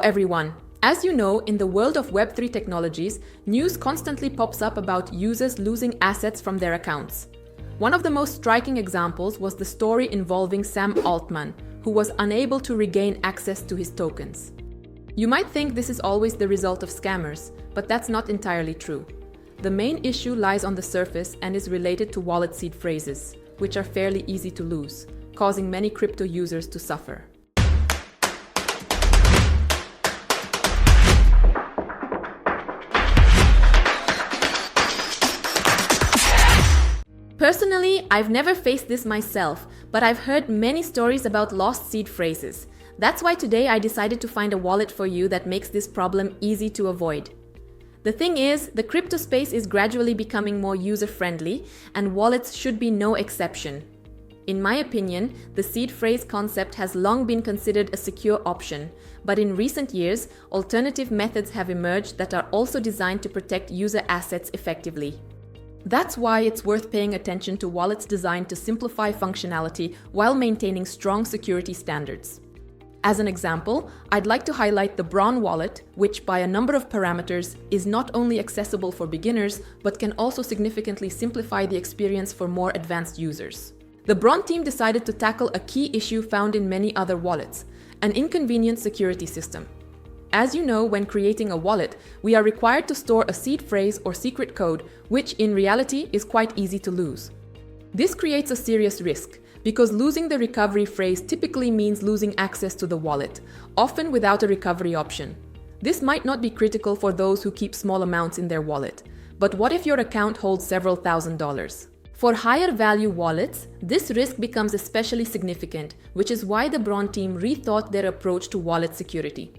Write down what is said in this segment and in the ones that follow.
everyone! As you know, in the world of Web3 technologies, news constantly pops up about users losing assets from their accounts. One of the most striking examples was the story involving Sam Altman, who was unable to regain access to his tokens. You might think this is always the result of scammers, but that's not entirely true. The main issue lies on the surface and is related to wallet seed phrases, which are fairly easy to lose, causing many crypto users to suffer. Personally, I've never faced this myself, but I've heard many stories about lost seed phrases. That's why today I decided to find a wallet for you that makes this problem easy to avoid. The thing is, the crypto space is gradually becoming more user-friendly, and wallets should be no exception. In my opinion, the seed phrase concept has long been considered a secure option, but in recent years, alternative methods have emerged that are also designed to protect user assets effectively. That's why it's worth paying attention to wallets designed to simplify functionality while maintaining strong security standards. As an example, I'd like to highlight the Bron wallet, which by a number of parameters is not only accessible for beginners, but can also significantly simplify the experience for more advanced users. The Bron team decided to tackle a key issue found in many other wallets, an inconvenient security system. As you know, when creating a wallet, we are required to store a seed phrase or secret code, which in reality is quite easy to lose. This creates a serious risk, because losing the recovery phrase typically means losing access to the wallet, often without a recovery option. This might not be critical for those who keep small amounts in their wallet, but what if your account holds several $1,000s? For higher value wallets, this risk becomes especially significant, which is why the Bron team rethought their approach to wallet security.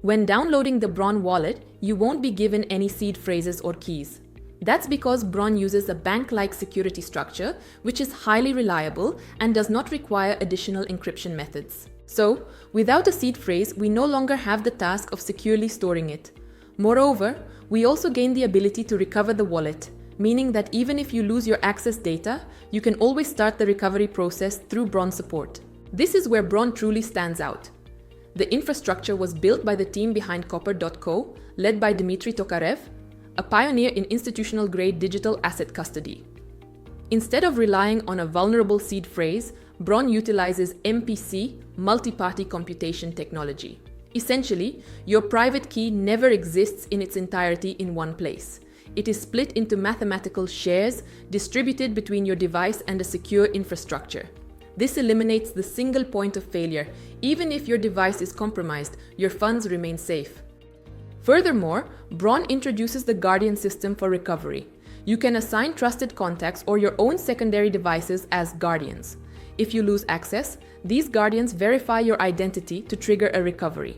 When downloading the Bron wallet, you won't be given any seed phrases or keys. That's because Bron uses a bank-like security structure, which is highly reliable and does not require additional encryption methods. So, without a seed phrase, we no longer have the task of securely storing it. Moreover, we also gain the ability to recover the wallet, meaning that even if you lose your access data, you can always start the recovery process through Bron support. This is where Bron truly stands out. The infrastructure was built by the team behind Copper.co, led by Dmitry Tokarev, a pioneer in institutional-grade digital asset custody. Instead of relying on a vulnerable seed phrase, Bron utilizes MPC, multi-party computation technology. Essentially, your private key never exists in its entirety in one place. It is split into mathematical shares, distributed between your device and a secure infrastructure. This eliminates the single point of failure. Even if your device is compromised, your funds remain safe. Furthermore, Bron introduces the Guardian system for recovery. You can assign trusted contacts or your own secondary devices as guardians. If you lose access, these guardians verify your identity to trigger a recovery.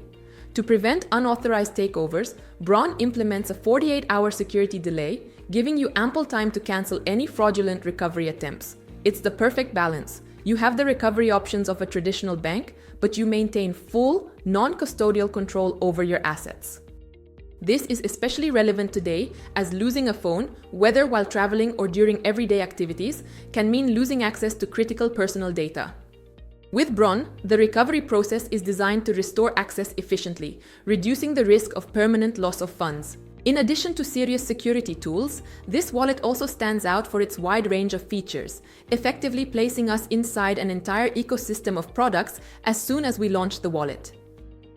To prevent unauthorized takeovers, Bron implements a 48-hour security delay, giving you ample time to cancel any fraudulent recovery attempts. It's the perfect balance. You have the recovery options of a traditional bank, but you maintain full, non-custodial control over your assets. This is especially relevant today, as losing a phone, whether while traveling or during everyday activities, can mean losing access to critical personal data. With Bron, the recovery process is designed to restore access efficiently, reducing the risk of permanent loss of funds. In addition to serious security tools, this wallet also stands out for its wide range of features, effectively placing us inside an entire ecosystem of products as soon as we launch the wallet.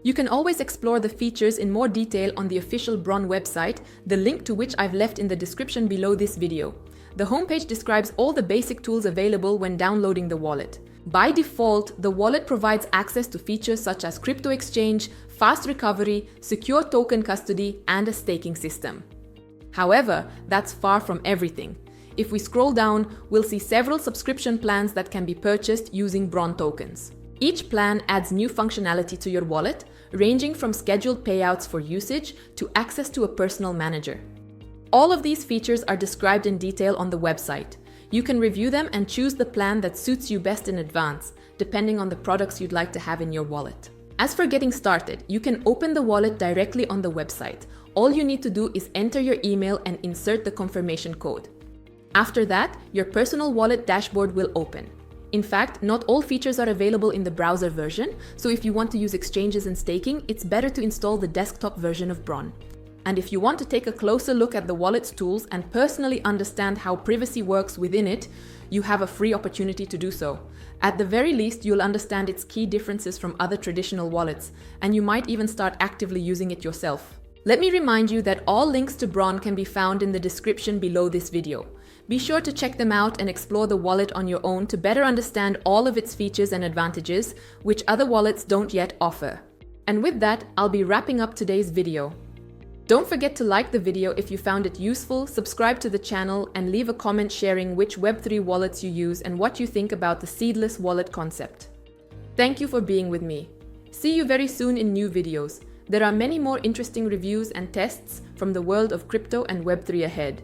You can always explore the features in more detail on the official Bron website, the link to which I've left in the description below this video. The homepage describes all the basic tools available when downloading the wallet. By default, the wallet provides access to features such as crypto exchange, fast recovery, secure token custody, and a staking system. However, that's far from everything. If we scroll down, we'll see several subscription plans that can be purchased using Bron tokens. Each plan adds new functionality to your wallet, ranging from scheduled payouts for usage to access to a personal manager. All of these features are described in detail on the website. You can review them and choose the plan that suits you best in advance, depending on the products you'd like to have in your wallet. As for getting started, you can open the wallet directly on the website. All you need to do is enter your email and insert the confirmation code. After that, your personal wallet dashboard will open. In fact, not all features are available in the browser version, so if you want to use exchanges and staking, it's better to install the desktop version of Bron. And if you want to take a closer look at the wallet's tools and personally understand how privacy works within it, you have a free opportunity to do so. At the very least, you'll understand its key differences from other traditional wallets, and you might even start actively using it yourself. Let me remind you that all links to Bron can be found in the description below this video. Be sure to check them out and explore the wallet on your own to better understand all of its features and advantages, which other wallets don't yet offer. And with that, I'll be wrapping up today's video. Don't forget to like the video if you found it useful, subscribe to the channel, and leave a comment sharing which Web3 wallets you use and what you think about the Seedless wallet concept. Thank you for being with me. See you very soon in new videos. There are many more interesting reviews and tests from the world of crypto and Web3 ahead.